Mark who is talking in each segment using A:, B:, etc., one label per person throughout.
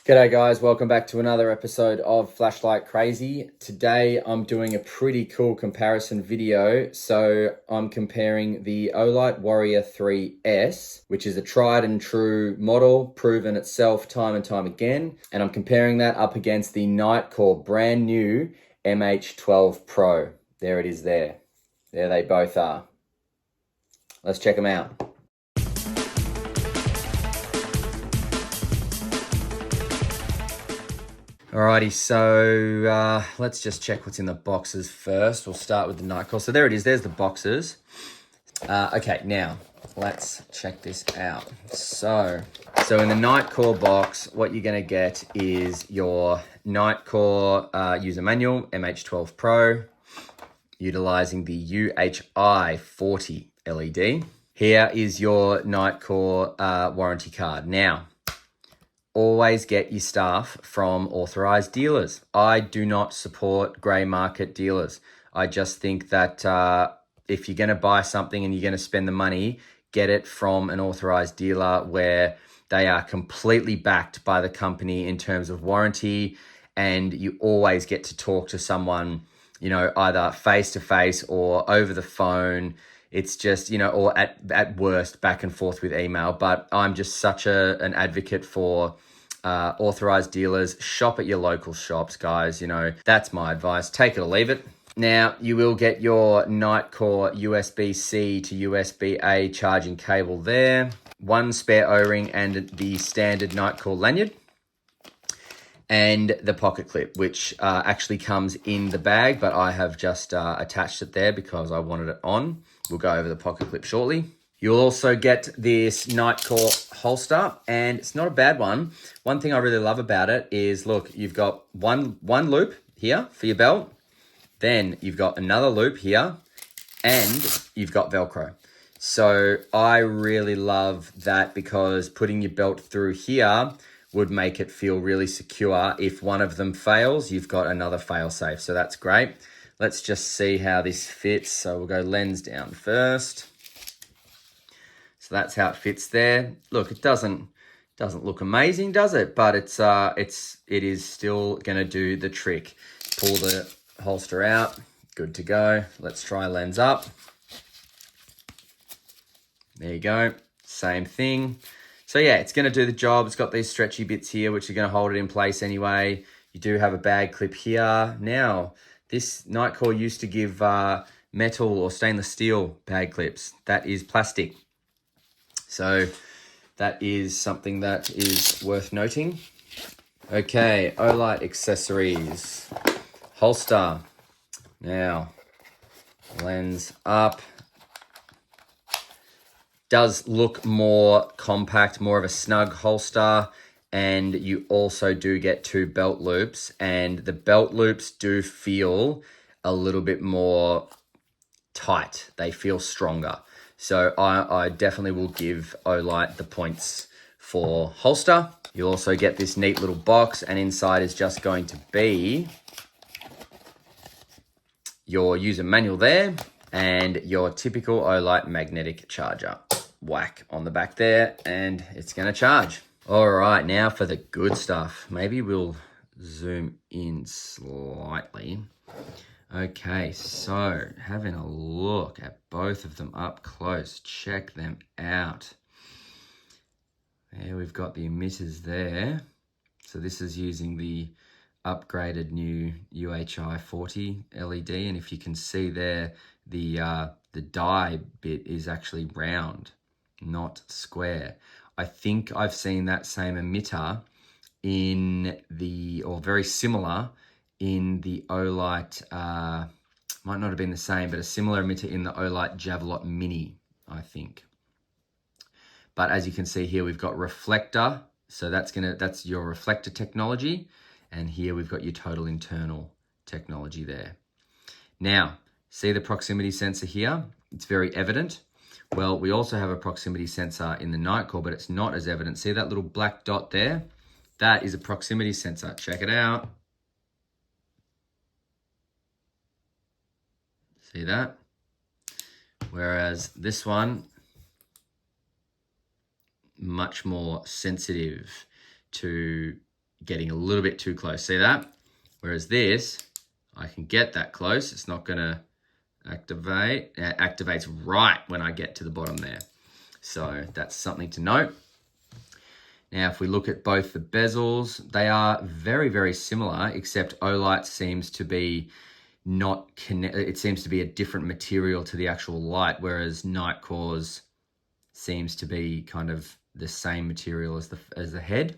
A: G'day guys, welcome back to another episode of Flashlight Crazy. Today I'm doing a pretty cool comparison video. So I'm comparing the Olight Warrior 3S, which is a tried and true model, proven itself time and time again. And I'm comparing that up against the Nitecore brand new MH12 Pro. There it is there. There they both are. Let's check them out. Alrighty, so let's just check what's in the boxes first. We'll start with the Nitecore. So there it is, there's the boxes. Okay, now let's check this out. So in the Nitecore box, what you're gonna get is your Nitecore user manual, MH12 Pro, utilizing the UHI 40 LED. Here is your Nitecore warranty card. Now, always get your stuff from authorized dealers. I do not support grey market dealers. I just think that if you're going to buy something and you're going to spend the money, get it from an authorized dealer where they are completely backed by the company in terms of warranty, and you always get to talk to someone, you know, either face to face or over the phone. It's just, you know, or at worst back and forth with email. But I'm just such an advocate for authorized dealers. Shop at your local shops, guys. You know, that's my advice. Take it or leave it. Now, you will get your Nitecore USB-C to USB-A charging cable there. One spare O-ring and the standard Nitecore lanyard. And the pocket clip, which actually comes in the bag, but I have just attached it there because I wanted it on. We'll go over the pocket clip shortly. You'll also get this Nitecore holster, and it's not a bad one. One thing I really love about it is, look, you've got one loop here for your belt, then you've got another loop here, and you've got Velcro. So I really love that because putting your belt through here would make it feel really secure. If one of them fails, you've got another fail safe. So that's great. Let's just see how this fits. So we'll go lens down first. So that's how it fits there. Look, it doesn't look amazing, does it? But it is still gonna do the trick. Pull the holster out, good to go. Let's try lens up. There you go, same thing. So yeah, it's gonna do the job. It's got these stretchy bits here, which are gonna hold it in place anyway. You do have a bag clip here. Now, this Nitecore used to give metal or stainless steel bag clips. That is plastic. So that is something that is worth noting. Okay, Olight accessories. Holster. Now, lens up. Does look more compact, more of a snug holster, and you also do get two belt loops, and the belt loops do feel a little bit more tight. They feel stronger. So I definitely will give Olight the points for holster. You'll also get this neat little box, and inside is just going to be your user manual there and your typical Olight magnetic charger. Whack on the back there, and it's gonna charge. All right, now for the good stuff. Maybe we'll zoom in slightly. Okay, so having a look at both of them up close, check them out. There we've got the emitters there. So this is using the upgraded new UHI 40 LED, and if you can see there, the die bit is actually round, not square. I think I've seen that same emitter in the, or very similar in the Olight, might not have been the same, but a similar emitter in the Olight Javelot Mini, I think. But as you can see here, we've got reflector. So that's your reflector technology. And here we've got your total internal technology there. Now, see the proximity sensor here? It's very evident. Well, we also have a proximity sensor in the Nitecore, but it's not as evident. See that little black dot there? That is a proximity sensor. Check it out. See that? Whereas this one, much more sensitive to getting a little bit too close. See that? Whereas this, I can get that close. It's not going to activate. It activates right when I get to the bottom there. So that's something to note. Now, if we look at both the bezels, they are very, very similar, except Olight seems to be it seems to be a different material to the actual light, whereas Nitecore's seems to be kind of the same material as the head.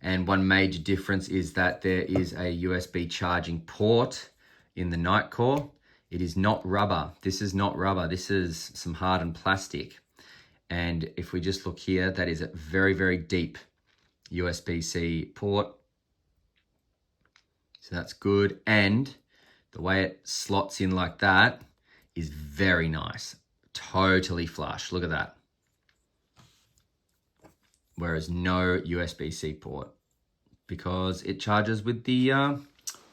A: And one major difference is that there is a USB charging port in the Nitecore. It is not rubber. This is not rubber. This is some hardened plastic. And if we just look here, that is a very, very deep USB-C port. So that's good. And the way it slots in like that is very nice. Totally flush. Look at that. Whereas no USB-C port because it charges with the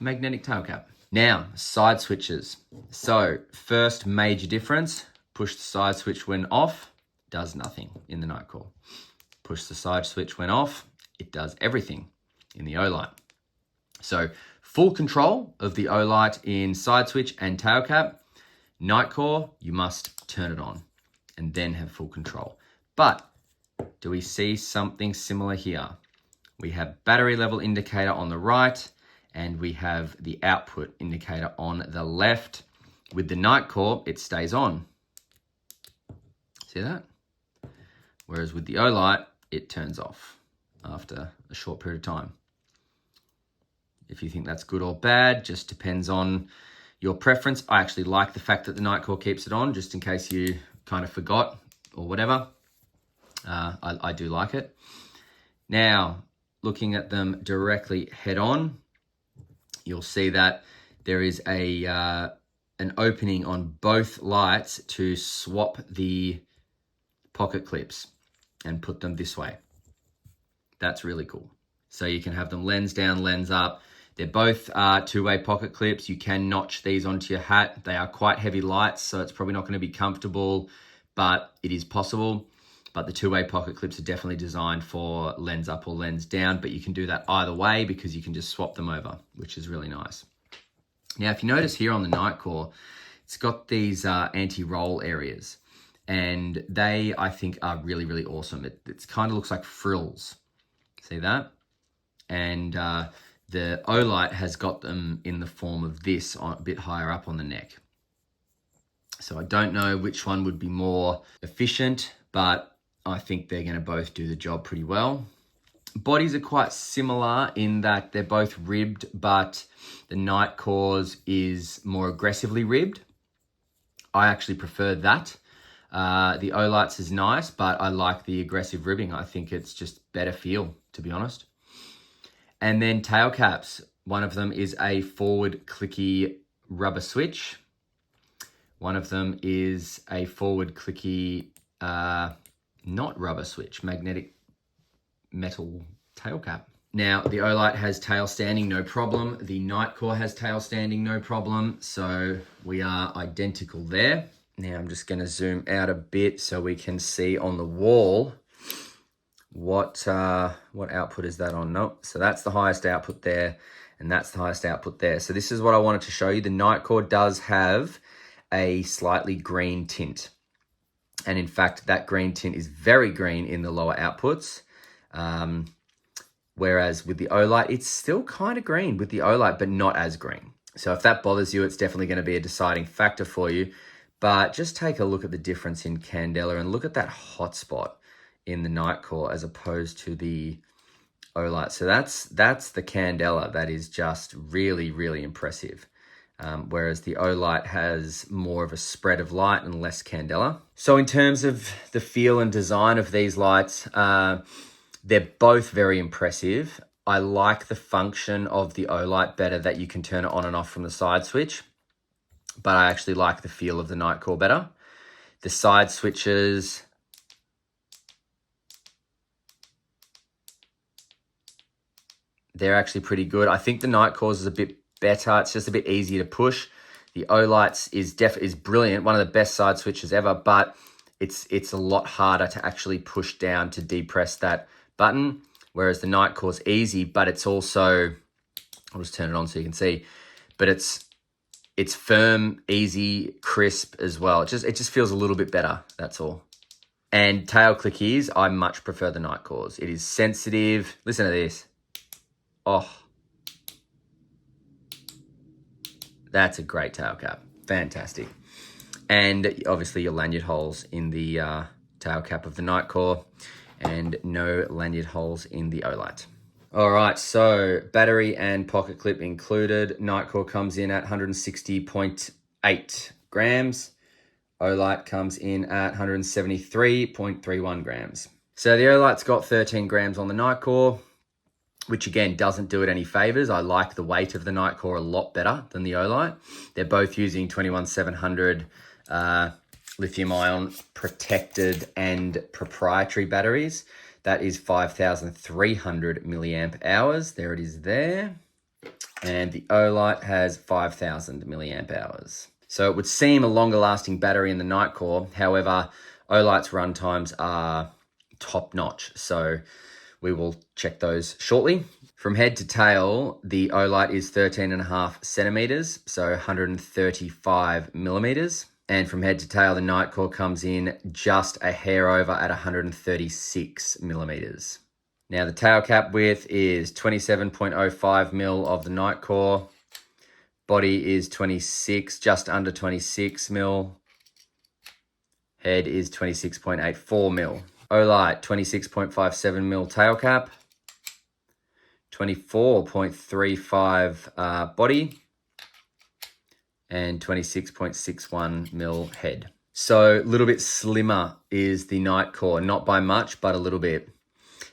A: magnetic tail cap. Now, side switches. So first major difference, push the side switch when off, does nothing in the Nitecore. Push the side switch when off, it does everything in the Olight. So full control of the Olight in side switch and tail cap. Nitecore, you must turn it on and then have full control. But do we see something similar here? We have battery level indicator on the right and we have the output indicator on the left. With the Nitecore, it stays on. See that? Whereas with the Olight, it turns off after a short period of time. If you think that's good or bad, just depends on your preference. I actually like the fact that the Nitecore keeps it on, just in case you kind of forgot or whatever. I do like it. Now, looking at them directly head on, you'll see that there is an opening on both lights to swap the pocket clips and put them this way. That's really cool. So you can have them lens down, lens up. They're both two-way pocket clips. You can notch these onto your hat. They are quite heavy lights, so it's probably not going to be comfortable, but it is possible. But the two-way pocket clips are definitely designed for lens up or lens down, but you can do that either way because you can just swap them over, which is really nice. Now, if you notice here on the Nitecore, it's got these anti-roll areas, and they, I think, are really, really awesome. It kind of looks like frills. See that? And the Olight has got them in the form of this, a bit higher up on the neck. So I don't know which one would be more efficient, but I think they're going to both do the job pretty well. Bodies are quite similar in that they're both ribbed, but the Nitecore's is more aggressively ribbed. I actually prefer that. The Olight's is nice, but I like the aggressive ribbing. I think it's just better feel, to be honest. And then tail caps. One of them is a forward clicky rubber switch. One of them is a forward clicky, not rubber switch, magnetic metal tail cap. Now, the Olight has tail standing, no problem. The Nitecore has tail standing, no problem. So we are identical there. Now I'm just going to zoom out a bit so we can see on the wall what output is that on. No, so that's the highest output there, and that's the highest output there. So this is what I wanted to show you. The Nitecore does have a slightly green tint. And in fact, that green tint is very green in the lower outputs. Whereas with the Olight, it's still kind of green with the Olight, but not as green. So if that bothers you, it's definitely going to be a deciding factor for you. But just take a look at the difference in candela and look at that hotspot in the Nitecore as opposed to the Olight. So that's the candela that is just really, really impressive. Whereas the Olight has more of a spread of light and less candela. So in terms of the feel and design of these lights, they're both very impressive. I like the function of the Olight better, that you can turn it on and off from the side switch, but I actually like the feel of the Nitecore better. The side switches, they're actually pretty good. I think the Nitecore's is a bit better. It's just a bit easier to push. The Olight's is brilliant, one of the best side switches ever, but it's a lot harder to actually push down to depress that button. whereas the Nitecore's easy, but it's also, I'll just turn it on so you can see, but it's firm, easy, crisp as well. It just feels a little bit better, that's all. And tail clickies, I much prefer the Nitecore's. It is sensitive. Listen to this. Oh, that's a great tail cap. Fantastic. And obviously your lanyard holes in the tail cap of the Nitecore, and no lanyard holes in the Olight. All right, so battery and pocket clip included. Nitecore comes in at 160.8 grams. Olight comes in at 173.31 grams. So the Olight's got 13 grams on the Nitecore, which again doesn't do it any favors. I like the weight of the Nitecore a lot better than the Olight. They're both using 21700 lithium ion protected and proprietary batteries. That is 5,300 milliamp hours. There it is there. And the Olight has 5,000 milliamp hours. So it would seem a longer lasting battery in the Nitecore. However, Olight's run times are top notch. So we will check those shortly. From head to tail, the Olight is 13.5 centimeters, so 135 millimeters. And from head to tail, the Nitecore comes in just a hair over at 136 millimeters. Now the tail cap width is 27.05 mil of the Nitecore. Body is 26, just under 26 mil. Head is 26.84 mil. Olight, 26.57 mil tail cap. 24.35 body. And 26.61 mil head. So a little bit slimmer is the Nitecore, not by much, but a little bit.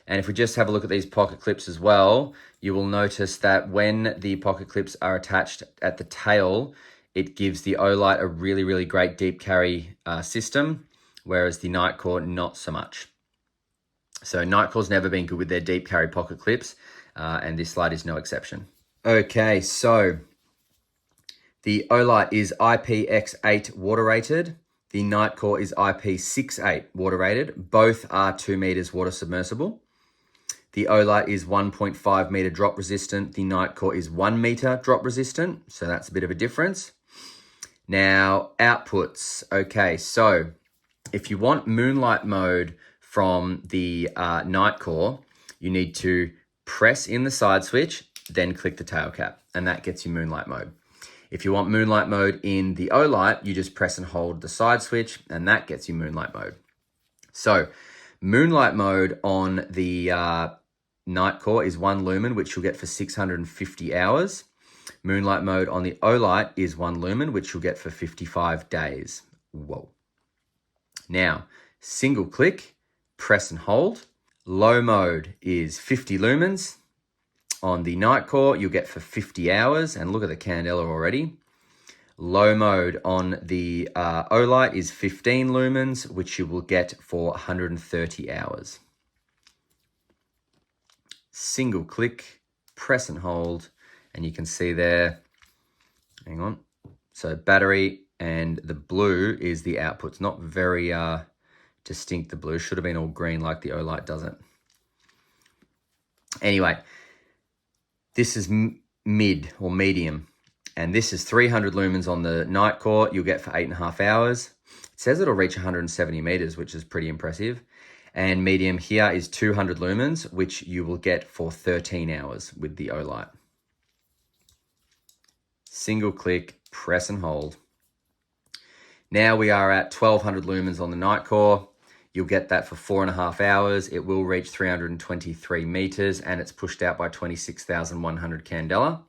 A: And if we just have a look at these pocket clips as well, you will notice that when the pocket clips are attached at the tail, it gives the Olight a really, really great deep carry system, whereas the Nitecore, not so much. So Nitecore's never been good with their deep carry pocket clips, and this slide is no exception. Okay, so the Olight is IPX8 water rated. The Nitecore is IP68 water rated. Both are 2 meters water submersible. The Olight is 1.5 meter drop resistant. The Nitecore is 1 meter drop resistant. So that's a bit of a difference. Now, outputs. Okay, so if you want moonlight mode from the Nitecore, you need to press in the side switch, then click the tail cap, and that gets you moonlight mode. If you want moonlight mode in the Olight, you just press and hold the side switch, and that gets you moonlight mode. So moonlight mode on the Nitecore is 1 lumen, which you'll get for 650 hours. Moonlight mode on the Olight is 1 lumen, which you'll get for 55 days. Whoa. Now, single click, press and hold. Low mode is 50 lumens. On the Nitecore, you'll get for 50 hours, and look at the candela already. Low mode on the Olight is 15 lumens, which you will get for 130 hours. Single click, press and hold, and you can see there, hang on. So battery and the blue is the outputs. Not very distinct, the blue. Should have been all green like the Olight doesn't. Anyway, this is mid or medium, and this is 300 lumens on the Nitecore. You'll get for 8.5 hours. It says it'll reach 170 meters, which is pretty impressive. And medium here is 200 lumens, which you will get for 13 hours with the Olight. Single click, press and hold. Now we are at 1200 lumens on the Nitecore. You'll get that for 4.5 hours. It will reach 323 meters, and it's pushed out by 26,100 candela.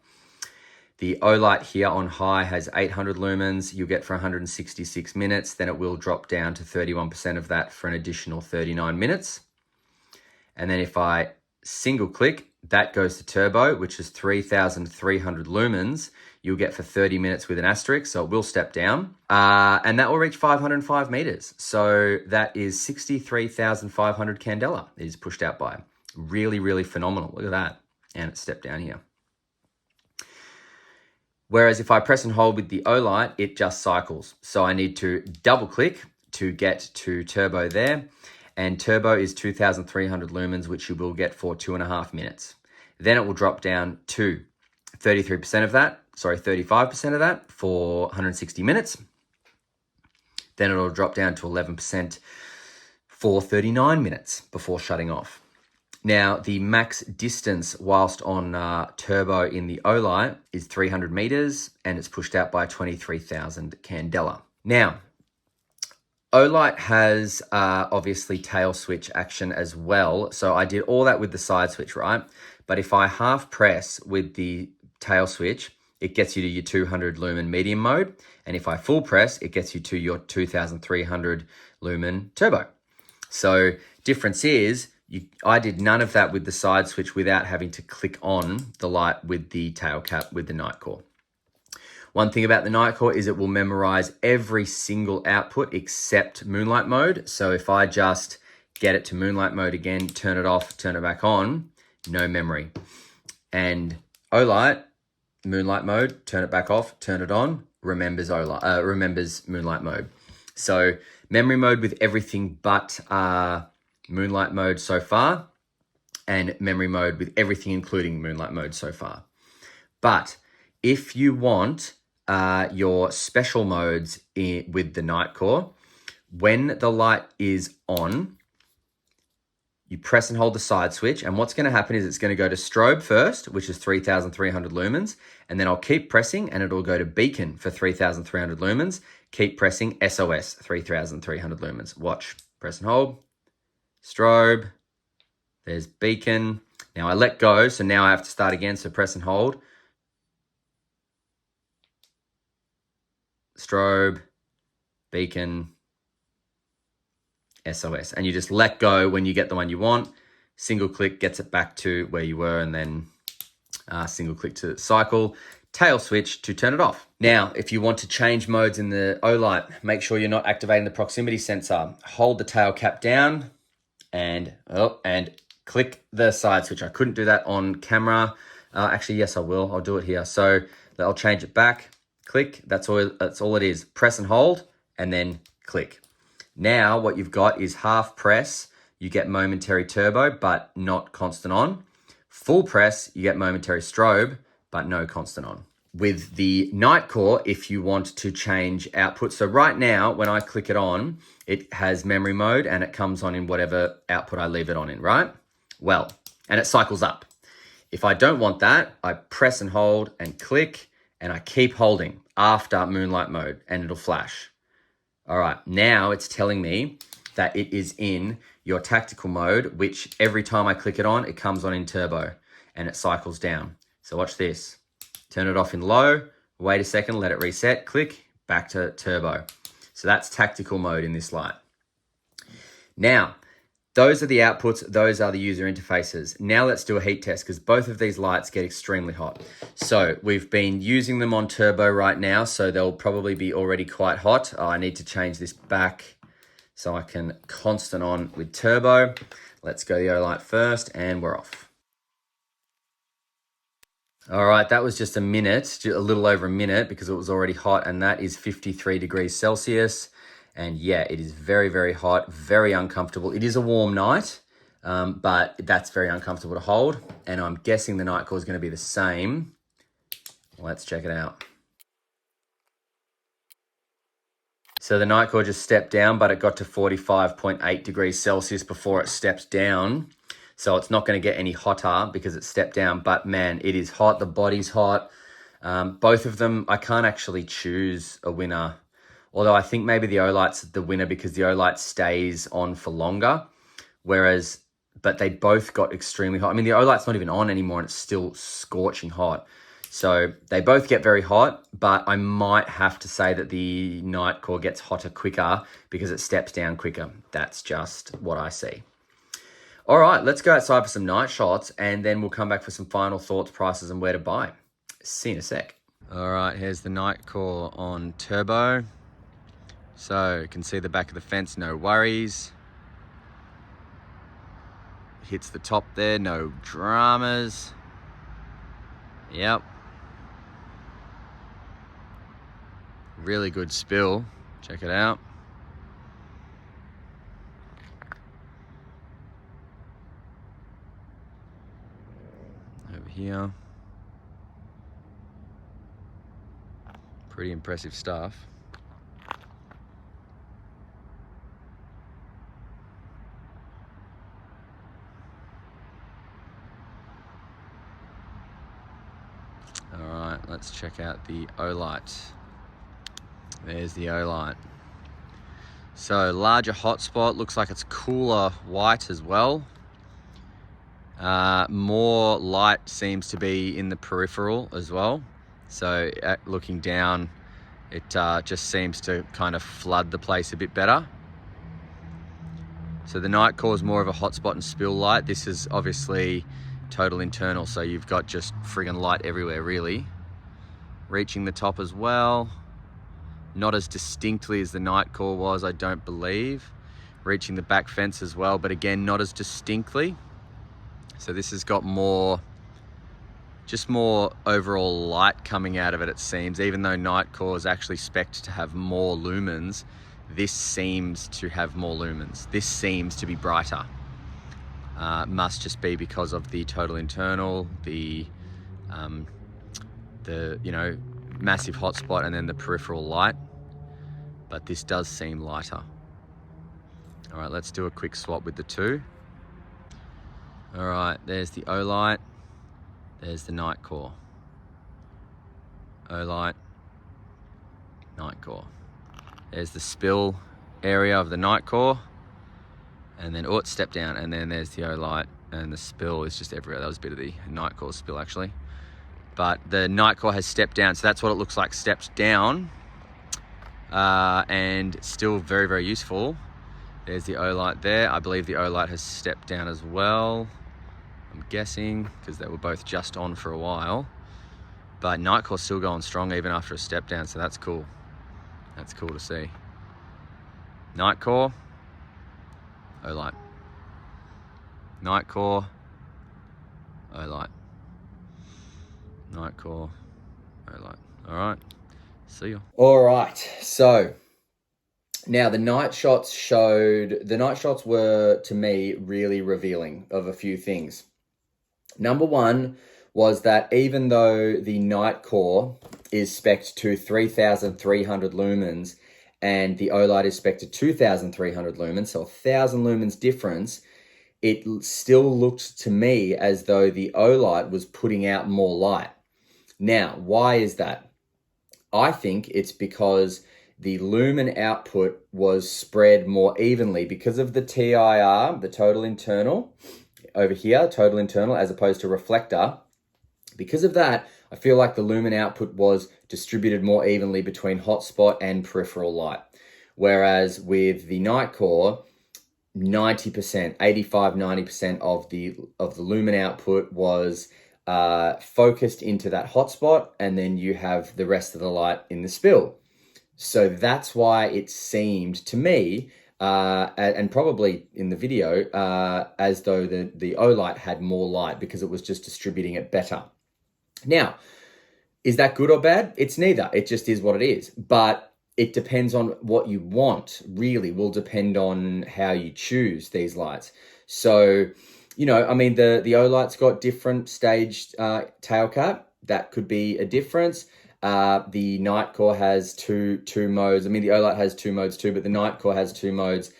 A: The Olight here on high has 800 lumens. You'll get for 166 minutes. Then it will drop down to 31% of that for an additional 39 minutes. And then if I single click, that goes to turbo, which is 3,300 lumens. You'll get for 30 minutes with an asterisk, so it will step down. And that will reach 505 meters. So that is 63,500 candela it is pushed out by. Really, really phenomenal. Look at that. And it stepped down here. Whereas if I press and hold with the Olight, it just cycles. So I need to double click to get to turbo there. and turbo is 2,300 lumens, which you will get for 2.5 minutes. Then it will drop down to 35% of that for 160 minutes. Then it'll drop down to 11% for 39 minutes before shutting off. Now, the max distance whilst on turbo in the Olight is 300 meters, and it's pushed out by 23,000 candela. Now, Olight has obviously tail switch action as well. So I did all that with the side switch, right? But if I half press with the tail switch, it gets you to your 200 lumen medium mode. And if I full press, it gets you to your 2,300 lumen turbo. So difference is, I did none of that with the side switch without having to click on the light with the tail cap with the Nitecore. One thing about the Nitecore is it will memorize every single output except moonlight mode. So if I just get it to moonlight mode again, turn it off, turn it back on, no memory. And Olight, moonlight mode, turn it back off, turn it on, remembers moonlight mode. So memory mode with everything but moonlight mode so far, and memory mode with everything including moonlight mode so far. But if you want your special modes with the Nitecore, when the light is on, you press and hold the side switch, and what's going to happen is it's going to go to strobe first, which is 3,300 lumens, and then I'll keep pressing and it'll go to beacon for 3,300 lumens. Keep pressing SOS, 3,300 lumens. Watch, press and hold, strobe, there's beacon. Now I let go, so now I have to start again, so press and hold, strobe, beacon, SOS. And you just let go when you get the one you want. Single click gets it back to where you were, and then single click to cycle, tail switch to turn it off. Now, if you want to change modes in the Olight, make sure you're not activating the proximity sensor. Hold the tail cap down and click the side switch. I couldn't do that on camera. Actually, yes, I will. I'll do it here. So I'll change it back. Click. That's all it is. Press and hold, and then click. Now what you've got is half press, you get momentary turbo, but not constant on. Full press, you get momentary strobe, but no constant on. With the Nitecore, if you want to change output, so right now when I click it on, it has memory mode and it comes on in whatever output I leave it on in, right? Well, and it cycles up. If I don't want that, I press and hold and click, and I keep holding after moonlight mode, and it'll flash. All right, now it's telling me that it is in your tactical mode, which every time I click it on, it comes on in turbo and it cycles down. So watch this. Turn it off in low, wait a second, let it reset, click, back to turbo. So that's tactical mode in this light. Now, those are the outputs, those are the user interfaces. Now let's do a heat test, because both of these lights get extremely hot. So we've been using them on turbo right now, so they'll probably be already quite hot. I need to change this back so I can constant on with turbo. Let's go the Olight first, and we're off. All right, that was just a minute, a little over a minute, because it was already hot, and that is 53 degrees Celsius. And yeah, it is very, very hot, very uncomfortable. It is a warm night, but that's very uncomfortable to hold. And I'm guessing the Nitecore is going to be the same. Let's check it out. So the Nitecore just stepped down, but it got to 45.8 degrees Celsius before it stepped down. So it's not going to get any hotter because it stepped down. But man, it is hot. The body's hot. Both of them, I can't actually choose a winner. Although I think maybe the Olight's the winner because the Olight stays on for longer. But they both got extremely hot. I mean, the Olight's not even on anymore and it's still scorching hot. So they both get very hot, but I might have to say that the Nitecore gets hotter quicker because it steps down quicker. That's just what I see. All right, let's go outside for some night shots and then we'll come back for some final thoughts, prices, and where to buy. See you in a sec. All right, here's the Nitecore on turbo. So you can see the back of the fence, no worries. Hits the top there, no dramas. Yep. Really good spill, check it out. here. Pretty impressive stuff. All right, let's check out the Olight. There's the Olight. So larger hotspot, looks like it's cooler white as well. More light seems to be in the peripheral as well. So looking down, it just seems to kind of flood the place a bit better. So the Nitecore is more of a hotspot and spill light. This is obviously total internal, so you've got just friggin' light everywhere really. Reaching the top as well. Not as distinctly as the Nitecore was, I don't believe. Reaching the back fence as well, but again, not as distinctly. So this has got just more overall light coming out of it, it seems. Even though Nitecore is actually spec'd to have more lumens, this seems to have more lumens. This seems to be brighter. Must just be because of the total internal, the massive hotspot, and then the peripheral light. But this does seem lighter. All right, let's do a quick swap with the two. All right, there's the Olight. There's the Nitecore. Olight, Nitecore. There's the spill area of the Nitecore. And then, it's stepped down. And then there's the Olight, and the spill is just everywhere. That was a bit of the Nitecore spill, actually. But the Nitecore has stepped down, so that's what it looks like, stepped down. And still very, very useful. There's the Olight there. I believe the Olight has stepped down as well, I'm guessing, because they were both just on for a while. But Nitecore's still going strong even after a step down, so that's cool. That's cool to see. Nitecore, Olight. Nitecore, Olight. Nitecore, Olight. All right, see ya. All right, so now the night shots were, to me, really revealing of a few things. Number one was that even though the Nitecore is spec'd to 3,300 lumens and the Olight is spec'd to 2,300 lumens, so 1,000 lumens difference, it still looked to me as though the Olight was putting out more light. Now, why is that? I think it's because the lumen output was spread more evenly because of the TIR, the total internal, over here, total internal, as opposed to reflector. Because of that, I feel like the lumen output was distributed more evenly between hotspot and peripheral light. Whereas with the Nitecore, 90%, 85, 90% of the lumen output was focused into that hotspot, and then you have the rest of the light in the spill. So that's why it seemed to me, and probably in the video, as though the Olight had more light because it was just distributing it better. Now, is that good or bad? It's neither. It just is what it is. But it depends on what you want, really, will depend on how you choose these lights. So, I mean, the Olight's got different staged tail cap. That could be a difference. The Nitecore has two modes. I mean, the Olight has two modes too, but the Nitecore has two modes,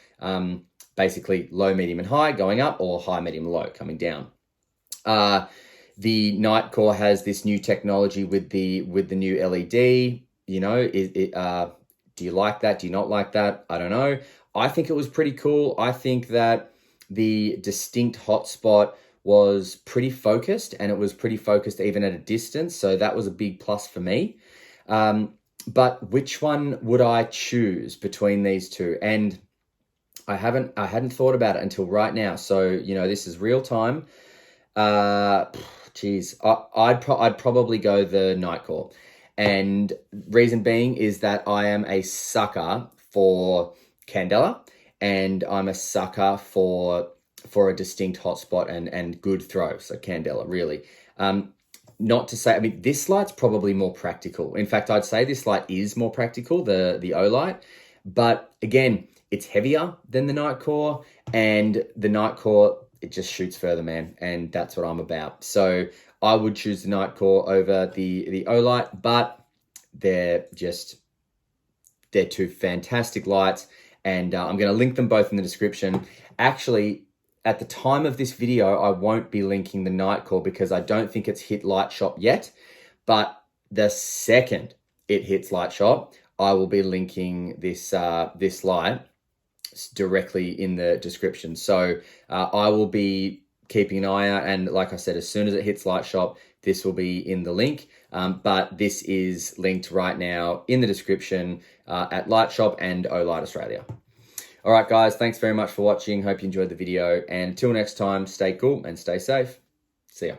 A: basically low, medium, and high going up, or high, medium, low coming down. The Nitecore has this new technology with the new LED. Do you like that? Do you not like that? I don't know. I think it was pretty cool. I think that the distinct hotspot was pretty focused, and it was pretty focused even at a distance. So that was a big plus for me. But which one would I choose between these two? And I hadn't thought about it until right now. So, this is real time. I'd probably go the Nitecore. And reason being is that I am a sucker for candela, and I'm a sucker for a distinct hotspot and good throw. So candela, really. Not to say, I mean, this light's probably more practical. In fact, I'd say this light is more practical, the Olight. But again, it's heavier than the Nitecore, and the Nitecore, it just shoots further, man. And that's what I'm about. So I would choose the Nitecore over the Olight, but they're two fantastic lights, and I'm going to link them both in the description. Actually, at the time of this video, I won't be linking the Nitecore because I don't think it's hit LITESHOP yet, but the second it hits LITESHOP, I will be linking this light directly in the description. So I will be keeping an eye out, and like I said, as soon as it hits LITESHOP, this will be in the link, but this is linked right now in the description at LITESHOP and Olight Australia. All right, guys, thanks very much for watching. Hope you enjoyed the video, and until next time, stay cool and stay safe. See ya.